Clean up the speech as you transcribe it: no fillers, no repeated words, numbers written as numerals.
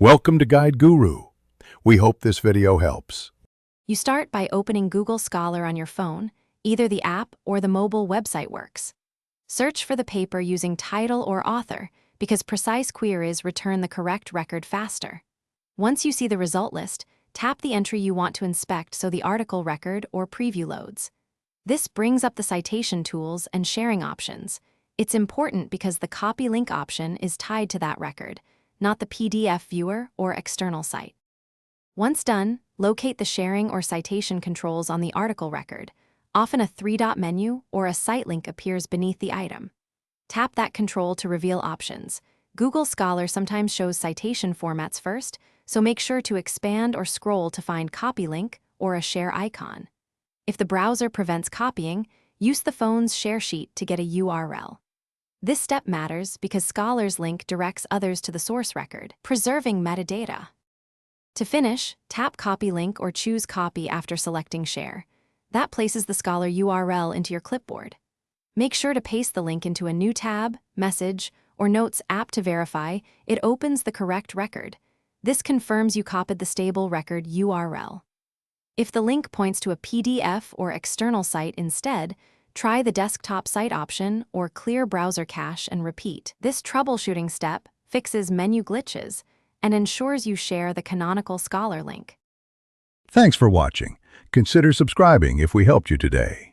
Welcome to Guide Guru. We hope this video helps. You start by opening Google Scholar on your phone. Either the app or the mobile website works. Search for the paper using title or author because precise queries return the correct record faster. Once you see the result list, tap the entry you want to inspect so the article record or preview loads. This brings up the citation tools and sharing options. It's important because the copy link option is tied to that record, not the PDF viewer or external site. Once done, locate the sharing or citation controls on the article record. Often a three-dot menu or a site link appears beneath the item. Tap that control to reveal options. Google Scholar sometimes shows citation formats first, so make sure to expand or scroll to find copy link or a share icon. If the browser prevents copying, use the phone's share sheet to get a URL. This step matters because Scholar's link directs others to the source record, preserving metadata. To finish, tap Copy Link or choose Copy after selecting Share. That places the Scholar URL into your clipboard. Make sure to paste the link into a new tab, Message, or Notes app to verify it opens the correct record. This confirms you copied the stable record URL. If the link points to a PDF or external site instead, try the desktop site option or clear browser cache and repeat. This troubleshooting step fixes menu glitches and ensures you share the canonical Scholar link. Thanks for watching. Consider subscribing if we helped you today.